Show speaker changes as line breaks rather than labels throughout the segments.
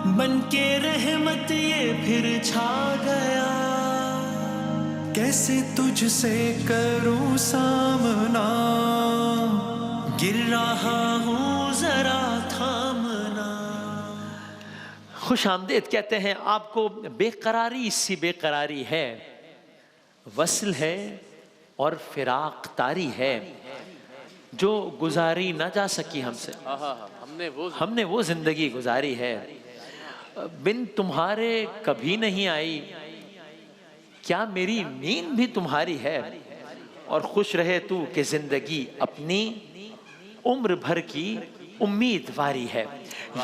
बनके रहमत ये फिर छा गया, कैसे तुझसे करूं सामना, गिर रहा हूँ जरा थामना।
खुश आमदीद कहते हैं आपको। बेकरारी सी बेकरारी है, वस्ल है और फिराक तारी है, जो गुजारी ना जा सकी हमसे। हमने वो जिंदगी गुजारी है, बिन तुम्हारे कभी नहीं आई, क्या मेरी नींद भी तुम्हारी है। और खुश रहे तू कि जिंदगी अपनी उम्र भर की उम्मीदवारी है।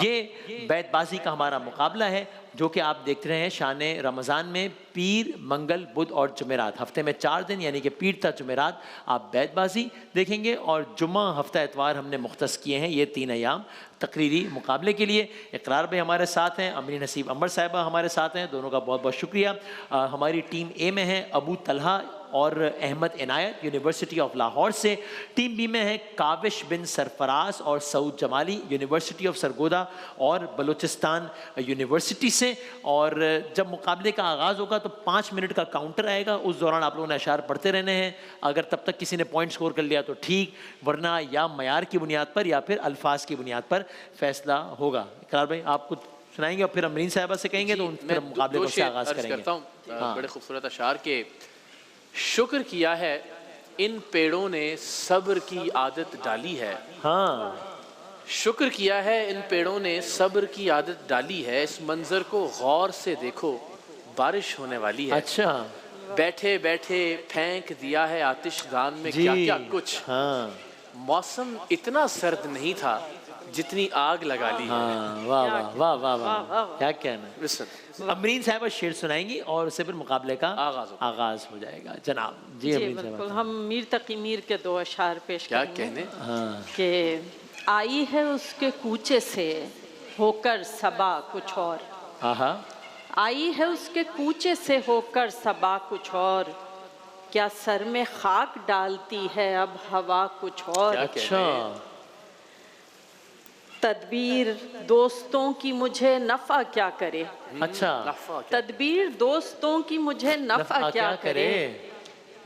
ये बैतबाजी का हमारा मुकाबला है जो कि आप देख रहे हैं शान रमज़ान में पीर, मंगल, बुध और जुमेरात, हफ्ते में 4 दिन यानी कि पीर था जुमेरात आप बैतबाजी देखेंगे, और जुम्मा हफ्ता इतवार हमने मुख्तस किए हैं ये 3 अयाम तकरीरी मुकाबले के लिए। इकरार भाई हमारे साथ हैं, अमीन नसीब अंबर साहिबा हमारे साथ हैं, दोनों का बहुत बहुत शुक्रिया। हमारी टीम ए में है अबू तलहा और अहमद इनायत यूनिवर्सिटी ऑफ लाहौर से। टीम बी में है काविश बिन सरफराज और सऊद जमाली यूनिवर्सिटी ऑफ सरगोदा और बलूचिस्तान यूनिवर्सिटी से। और जब मुकाबले का आगाज़ होगा तो 5 मिनट का काउंटर आएगा, उस दौरान आप लोगों ने अशार पढ़ते रहने हैं। अगर तब तक किसी ने पॉइंट स्कोर कर लिया तो ठीक, वरना या मयार की बुनियाद पर या फिर अल्फाज की बुनियाद पर फैसला होगा। इकरार भाई आप कुछ सुनाएंगे और फिर अमरीन साहिबा से कहेंगे तो फिर मुकाबले को से आगाज़ करेंगे।
बड़े खूबसूरत अशार के शुक्र किया है इन पेड़ों ने सब्र की आदत डाली है।
हाँ,
शुक्र किया है इन पेड़ों ने सब्र की आदत डाली है, इस मंजर को गौर से देखो बारिश होने वाली है।
अच्छा,
बैठे बैठे फेंक दिया है आतिशदान में क्या क्या कुछ।
हाँ,
मौसम इतना सर्द नहीं था जितनी आग लगा ली है।
हाँ, वाह वाह वाह वाह वाह, क्या कहना। अमरीन साहब शेर सुनाएंगी और उससे फिर मुकाबले का आगाज हो जाएगा। जनाब जी,
जी बिल्कुल, हम मीर तकी मीर के 2 अशार पेश
क्या
करेंगे।
कहने।
हाँ,
कि आई है उसके कूचे से होकर सबा कुछ और,
हाँ,
आई है उसके कूचे से होकर सबा कुछ और, क्या सर में खाक डालती है अब हवा कुछ और।
अच्छा,
तदबीर दोस्तों की मुझे नफ़ा क्या करे,
अच्छा,
तदबीर दोस्तों की मुझे नफ़ा क्या करे,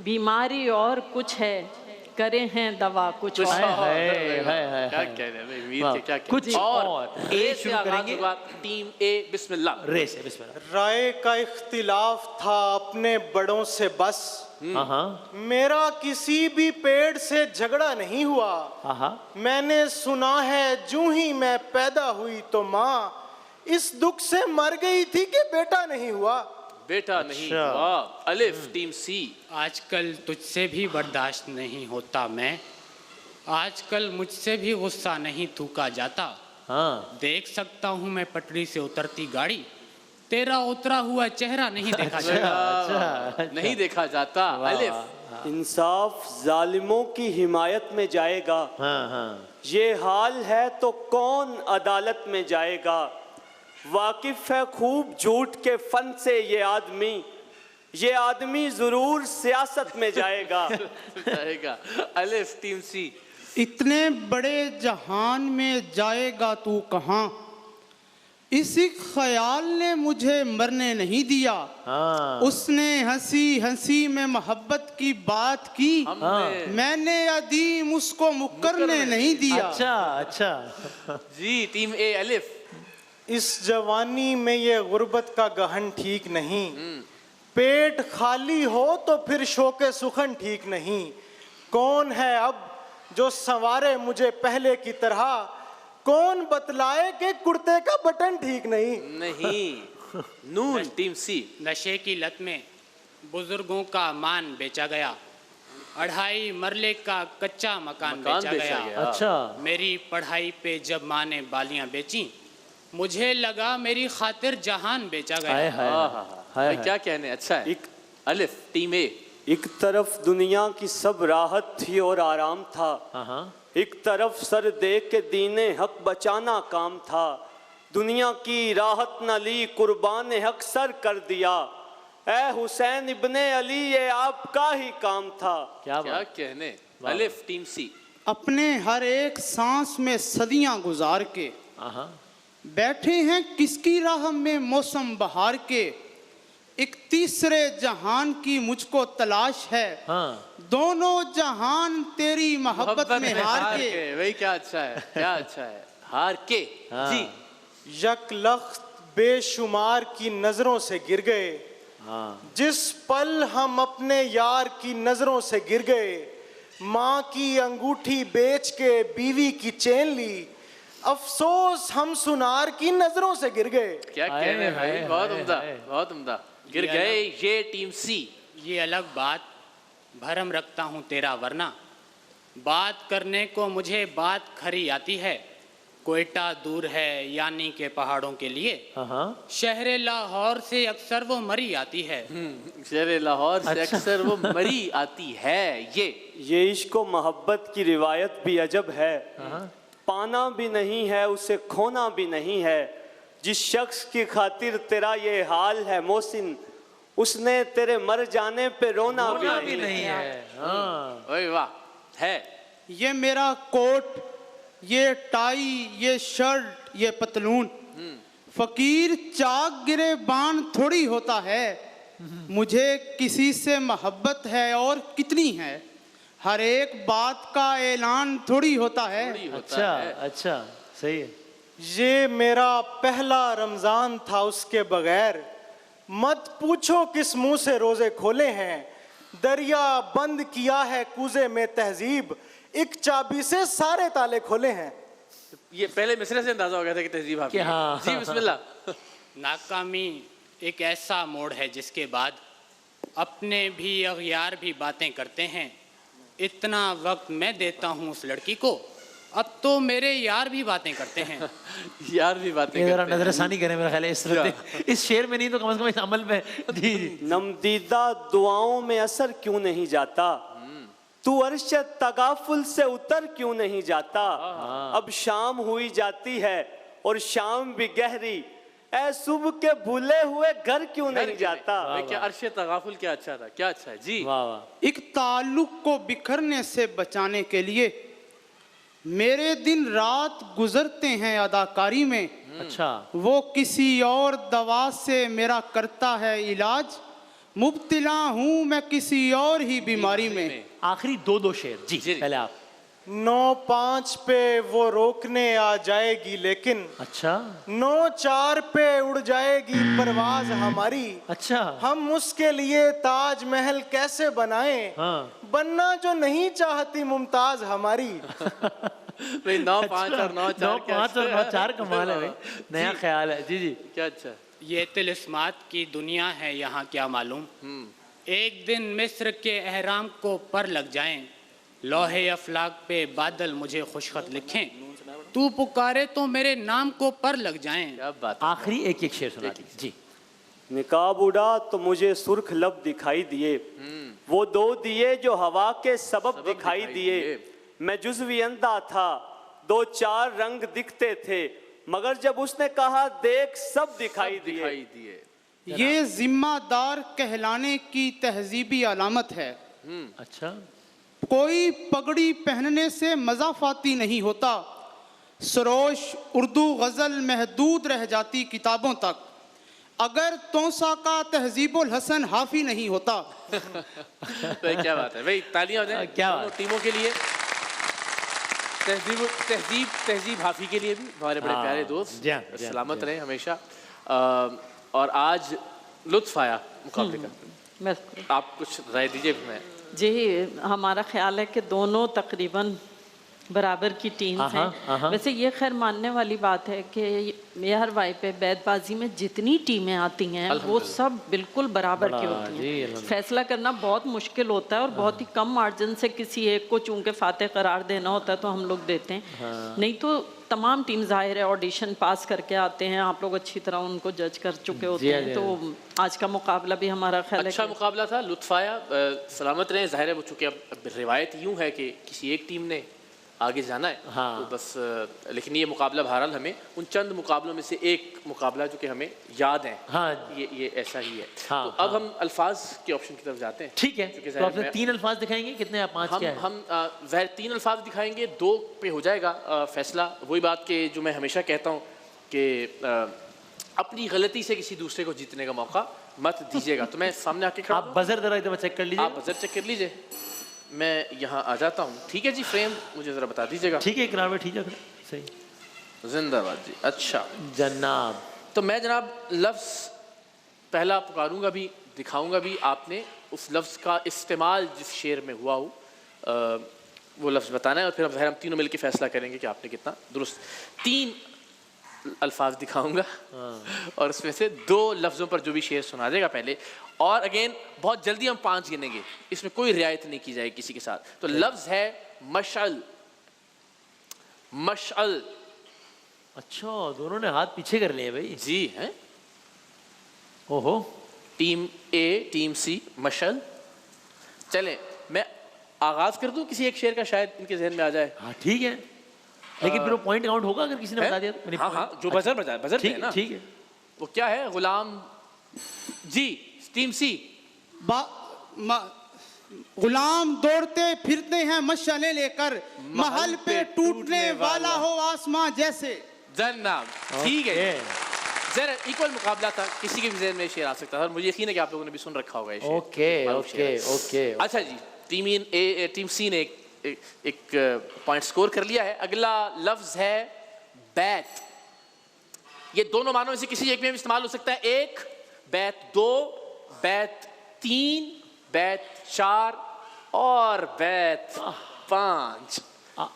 बीमारी और कुछ है करे हैं दवा कुछ और।
क्या कह रहे हैं वीर के, क्या
कुछ और।
ए से करेंगे टीम ए। बिस्मिल्लाह।
रे से बिस्मिल्लाह।
राय का इख्तिलाफ था अपने बड़ों से बस,
हाँ,
मेरा किसी भी पेड़ से झगड़ा नहीं हुआ।
हाँ,
मैंने सुना है जूं ही मैं पैदा हुई तो माँ इस दुख से मर गई थी कि बेटा नहीं हुआ।
बेटा नहीं हुआ। अलिफ टीम सी।
आजकल तुझसे भी बर्दाश्त नहीं होता मैं, आजकल मुझसे भी गुस्सा नहीं थूका जाता।
हाँ,
देख सकता हूँ मैं पटरी से उतरती गाड़ी, तेरा उतरा हुआ चेहरा नहीं देखा जाता।
नहीं देखा जाता। अलिफ।
इंसाफ जालिमों की हिमायत में जाएगा,
हाँ, हाँ,
ये हाल है तो कौन अदालत में जाएगा। वाकिफ है खूब झूठ के फन से ये आदमी जरूर सियासत में जाएगा।
जाएगा। अलिफ टीम सी।
इतने बड़े जहान में जाएगा तू कहाँ, इसी ख्याल ने मुझे मरने नहीं दिया।
हाँ,
उसने हंसी हंसी में मोहब्बत की बात की, मैंने अदीम उसको मुकरने नहीं दिया।
अच्छा, अच्छा
जी टीम ए। अलिफ।
इस जवानी में ये गुर्बत का गहन ठीक नहीं, पेट खाली हो तो फिर शौके सुखन ठीक नहीं। कौन है अब जो संवारे मुझे पहले की तरह, कौन बतलाए कि कुर्ते का बटन ठीक
नहीं। नून टीम सी।
नशे की लत में बुजुर्गों का मान बेचा गया, 2.5 मरले का कच्चा मकान बेचा गया।
अच्छा,
मेरी पढ़ाई पे जब माँ ने बालियां बेची, मुझे लगा मेरी खातिर जहान बेचा गया।
हाय,
क्या कहने। अच्छा है। अलिफ टीम ए।
एक तरफ दुनिया की सब राहत थी और आराम था, एक तरफ सर दे के दीने हक बचाना काम था। दुनिया की राहत न ली कुर्बान हक सर कर दिया, ए हुसैन इब्ने अली ये आपका ही काम था।
क्या कहने। अलिफ टीम सी।
अपने हर एक सांस में सदियां गुजार के बैठे हैं किसकी राह में मौसम बहार के, एक तीसरे जहान की मुझको तलाश है।
हाँ।
दोनों जहान तेरी मोहब्बत में हार के।
वही क्या अच्छा है, क्या अच्छा है, हार के।
हाँ।
जी
यकलख्त बेशुमार की नजरों से गिर गए, जिस पल हम अपने यार की नजरों से गिर गए। माँ की अंगूठी बेच के बीवी की चेन ली, अफसोस हम सुनार की नजरों से गिर गए।
क्या कहने भाई, बहुत उम्दा, बहुत उम्दा। गिर गए ये टीम सी।
ये अलग बात, भरम रखता हूँ तेरा वरना, बात करने को मुझे बात खरी आती है। कोयटा दूर है यानी के पहाड़ों के लिए, शहर लाहौर से अक्सर वो मरी आती है।
शहर लाहौर से अक्सर वो मरी आती है।
ये इश्क व मोहब्बत की रिवायत भी अजब है, पाना भी नहीं है उसे खोना भी नहीं है। जिस शख्स की खातिर तेरा ये हाल है मोहसिन, उसने तेरे मर जाने पे रोना भी नहीं है।
ओए वाह है।
ये मेरा कोट, ये टाई, ये शर्ट, ये पतलून, फकीर चाक गिरे बान थोड़ी होता है। मुझे किसी से मोहब्बत है और कितनी है, हर एक बात का ऐलान थोड़ी होता है।
अच्छा अच्छा, सही है।
ये मेरा पहला रमजान था उसके बगैर, मत पूछो किस मुंह से रोजे खोले हैं। दरिया बंद किया है कूजे में तहजीब, एक चाबी से सारे ताले खोले हैं।
ये पहले मिसरे से अंदाजा हो गया था कि तहजीब आपकी।
हाँ।
जी बिस्मिल्लाह।
नाकामी एक ऐसा मोड़ है जिसके बाद अपने भी अगयार भी बातें करते हैं। इतना वक्त मैं देता हूँ उस लड़की को, अब तो मेरे यार भी बातें करते हैं।
यार भी बातें
ये जरा
करते हैं।
नजरसानी करें मेरा ख्याल है इस शेर में नहीं तो कम से कम इस अमल में। जी जी।
नमदीदा दुआओं में असर क्यों नहीं जाता, तू अर्श तगाफुल से उतर क्यों नहीं जाता। अब शाम हुई जाती है और शाम भी गहरी, ऐ सुबह के भूले हुए घर क्यों नहीं जाता।
भाई क्या अर्श तगाफुल क्या अच्छा था, क्या अच्छा है। जी
वाह वाह।
एक ताल्लुक को बिखरने से बचाने के लिए मेरे दिन रात गुजरते हैं अदाकारी में।
अच्छा।
वो किसी और दवा से मेरा करता है इलाज, मुब्तला हूँ मैं किसी और ही बीमारी में।
आखिरी दो शेर जी, पहले आप।
9-5 पे वो रोकने आ जाएगी लेकिन,
अच्छा
9-4 पे उड़ जाएगी परवाज हमारी।
अच्छा।
हम उसके लिए ताजमहल कैसे बनाएं,
हाँ।
बनना जो नहीं चाहती मुमताज हमारी।
भाई 9-5 और 9-4
9-5 और 9-4 कमाल है भाई, नया ख्याल है। जी जी।
क्या अच्छा।
ये तिलिस्मात की दुनिया है यहाँ क्या मालूम, एक दिन मिस्र के अहराम को पर लग जाएं, लोहे अफलाक पे बादल मुझे खुशखत लिखें, तू पुकारे तो मेरे नाम को पर लग जाएं।
क्या बात।
आखिरी एक एक शेर सुना दीजिए जी।
निकाब उड़ा तो मुझे सुर्ख लब दिखाई दिए, वो 2 दिए जो हवा के सबब दिखाई दिए। मैं जुज़वी अंधा था, 2-4 रंग दिखते थे, मगर जब उसने कहा देख सब दिखाई दिए।
ये जिम्मेदार कहलाने की तहजीबी अलामत है।
अच्छा।
कोई पगड़ी पहनने से मज़ाफाती नहीं होता, सरोश उर्दू गज़ल महदूद रह जाती किताबों तक, अगर तोसा का तहजीबुल हसन हाफी नहीं होता।
भाई क्या बात है भाई, तालियां हो जाए
क्या
दोनों टीमों के लिए। तहजीब हाफी के लिए भी, हमारे बड़े प्यारे दोस्त सलामत रहे हमेशा। और आज लुत्फ आया मुकाबले का, आप कुछ राय दीजिए। मैं
जी, हमारा ख्याल है कि दोनों तकरीबन बराबर की टीम्स हैं। वैसे ये खैर मानने वाली बात है कि मेहर वाई पे बैतबाजी में जितनी टीमें आती हैं वो सब बिल्कुल बराबर की होती हैं। फैसला करना बहुत मुश्किल होता है और बहुत ही कम मार्जिन से किसी एक को चूंकि फातेह करार देना होता है तो हम लोग देते हैं, नहीं तो तमाम टीम जाहिर है ऑडिशन पास करके आते हैं, आप लोग अच्छी तरह उनको जज कर चुके होते हैं। तो आज का मुकाबला भी हमारा ख्याल
अच्छा मुकाबला था, लुत्फ आया, सलामत रहे। जाहिर है वो चूँकि अब रिवायत यूँ है कि किसी एक टीम ने आगे जाना है, तो बस लेकिन ये मुकाबला बहरहाल हमें उन चंद मुकाबलों में से एक मुकाबला जो कि हमें याद है। ये ऐसा ही है। तो अब हम अल्फाज के ऑप्शन की तरफ जाते हैं।
ठीक है, तो आपने 3 अल्फाज दिखाएंगे, कितने आप 5 क्या है?
हम 3 अल्फाज दिखाएंगे, 2 पे हो जाएगा फैसला। वही बात कि जो मैं हमेशा कहता हूँ कि अपनी गलती से किसी दूसरे को जीतने का मौका मत दीजिएगा। तो मैं सामने आके खड़ा
आप बजर जरा एकदम चेक कर लीजिए।
आप बजर चेक कर लीजिए, मैं यहाँ आ जाता हूँ। ठीक है जी, फ्रेम मुझे ज़रा बता दीजिएगा।
ठीक है इकरार भाई, ठीक है सही,
जिंदाबाद जी। अच्छा
जनाब,
तो मैं जनाब लफ्ज़ पहला पुकारूंगा भी, दिखाऊंगा भी। आपने उस लफ्ज़ का इस्तेमाल जिस शेर में हुआ हो वो लफ्ज़ बताना है, और फिर हम तीनों मिलकर फैसला करेंगे कि आपने कितना दुरुस्त। 3 अल्फाज दिखाऊंगा और उसमें से 2 लफ्ज़ों पर जो भी शेर सुना देगा पहले, और अगेन बहुत जल्दी हम 5 गिनेंगे, इसमें कोई रियायत नहीं की जाएगी किसी के साथ। तो लफ्ज़ है मशअल। मशअल।
अच्छा दोनों ने हाथ पीछे कर लिए भाई।
जी हैं।
ओहो।
टीम ए टीम सी मशअल। चलें मैं आगाज कर दूं किसी एक शेर का, शायद इनके जहन में आ जाए।
हाँ ठीक है, लेकिन फिर वो पॉइंट काउंट होगा अगर किसी ने बता दिया तो।
हाँ हाँ, जो बजर बजाए, बजर पे है ना।
ठीक है।
वो क्या है? गुलाम जी, टीम सी।
गुलाम दौड़ते फिरते हैं मशालें लेकर, महल पे टूटने वाला हो आसमां जैसे।
जनाब ठीक है। जरा इक्वल मुकाबला था, किसी के भी जहन में शेर आ सकता था, और मुझे यकीन है कि आप लोगों ने भी सुन रखा होगा ये शेर।
ओके।
अच्छा जी, टीम सी ने एक पॉइंट स्कोर कर लिया है। अगला लफ्ज है बैत। ये दोनों मानों में से किसी एक में भी इस्तेमाल हो सकता है। 1 बैत, 2 बैत, 3 बैत, 4 और बैत 5।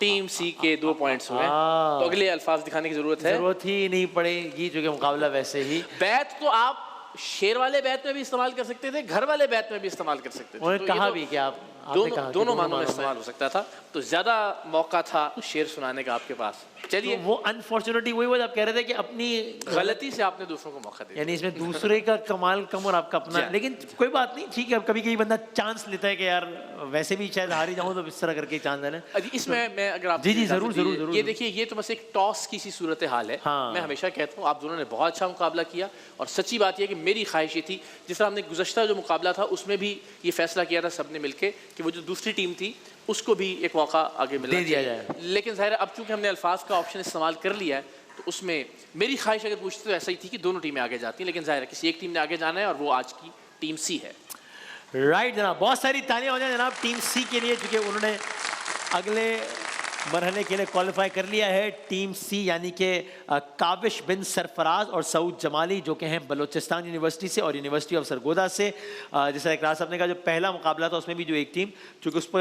टीम सी के 2 पॉइंट्स हुए। तो अगले अल्फाज दिखाने की जरूरत
ही नहीं पड़ेगी, जो कि मुकाबला वैसे ही।
बैत तो आप शेर वाले बैत में भी इस्तेमाल कर सकते थे, घर वाले बैत में भी इस्तेमाल कर सकते थे।
उन्होंने कहा भी कि आप
दोनों मानों में इस्तेमाल हो सकता था, तो ज्यादा मौका था शेर सुनाने का आपके पास। चलिए,
तो वो अनफॉर्चुनेटली वही बात आप कह रहे थे कि अपनी
गलती से आपने दूसरों को मौका दिया,
यानी इसमें दूसरे का कमाल कम और आपका अपना। लेकिन कोई बात नहीं, ठीक है। कभी कभी बंदा चांस लेता है कि यार वैसे भी शायद हार ही जाऊं, तो इस तरह करके चांस लेना।
इसमें मैं अगर आप
जी जरूर।
ये देखिए, ये तो बस एक टॉस की सी सूरत हाल है। मैं हमेशा कहता हूँ आप दोनों ने बहुत अच्छा मुकाबला किया, और सच्ची बात यह कि मेरी ख्वाहिश ये थी, जिस तरह हमने गुज़श्ता जो मुकाबला था उसमें भी ये फैसला किया था सबने मिलके कि वो जो दूसरी टीम थी उसको भी एक मौका आगे मिलना
दिया जाए।
लेकिन ज़ाहिर है अब चूंकि हमने अल्फाज का ऑप्शन इस्तेमाल कर लिया है, तो उसमें मेरी ख्वाहिश अगर पूछती तो ऐसा ही थी कि दोनों टीमें आगे जाती हैं, लेकिन ज़ाहिर है किसी एक टीम ने आगे जाना है, और वो आज की टीम सी है।
राइट जनाब, बहुत सारी तालियां हो जाए जनाब टीम सी के लिए, क्योंकि उन्होंने अगले मरहले के लिए क्वालिफाई कर लिया है। टीम सी यानी कि काविश बिन सरफराज और सऊद जमाली, जो कि हैं बलोचिस्तान यूनिवर्सिटी से और यूनिवर्सिटी ऑफ सरगोदा से। जैसा इकरार साहब ने कहा, जो पहला मुकाबला था उसमें भी जो एक टीम, चूँकि उस पर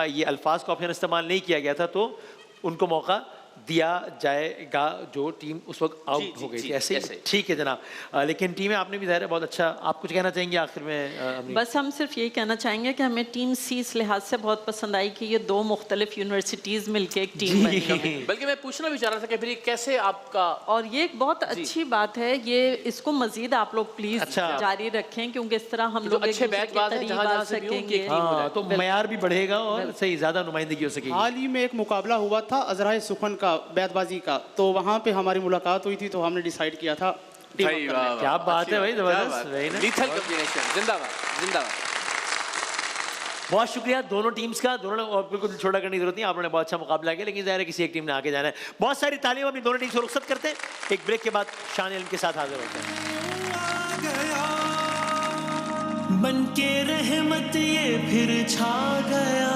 ये अल्फाज का ऑप्शन इस्तेमाल नहीं किया गया था, तो उनको मौका दिया जाएगा जो टीम उस वक्त आउट हो गई थी। ऐसे ठीक है जनाब। लेकिन टीमें आपने भी ज़ाहिर बहुत अच्छा, आप कुछ कहना चाहेंगे आखिर में?
बस हम सिर्फ यही कहना चाहेंगे कि हमें टीम सी इस लिहाज से बहुत पसंद आई कि ये 2 मुख्तलिफ यूनिवर्सिटीज़ मिलके एक टीम बनी।
बल्कि मैं पूछना भी चाह रहा था कि फिर ये कैसे आपका, और
ये एक बहुत अच्छी बात है, ये इसको मजीद आप लोग प्लीज जारी रखें, क्योंकि इस तरह हम लोग
अच्छे बैचबाज हैं जहां से सकेंगे,
तो मयार भी बढ़ेगा और सही ज़्यादा नुमाइंदगी हो सकेगी।
हाल ही में एक मुकाबला हुआ था अजरा सुखन का, बैतबाजी का, तो वहाँ पे हमारी मुलाकात हुई थी, तो हमने डिसाइड किया था।
क्या बात है भाई, जबरदस्त।
जिंदाबाद जिंदाबाद।
बहुत शुक्रिया दोनों टीम्स का। दोनों ने और बिल्कुल छोटा करने की जरूरत नहीं, आपने बहुत अच्छा मुकाबला किया, लेकिन ज़ाहिर है किसी एक टीम ने आगे जाना है। बहुत सारी तालियां अपनी दोनों टीम से रुखसत करते हैं। एक ब्रेक के बाद शान इल्म के साथ हाजिर होते हैं।
बनके रहमत ये फिर छा गया,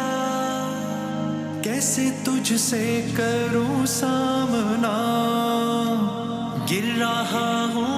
कैसे तुझसे करूं सामना, गिर रहा हूं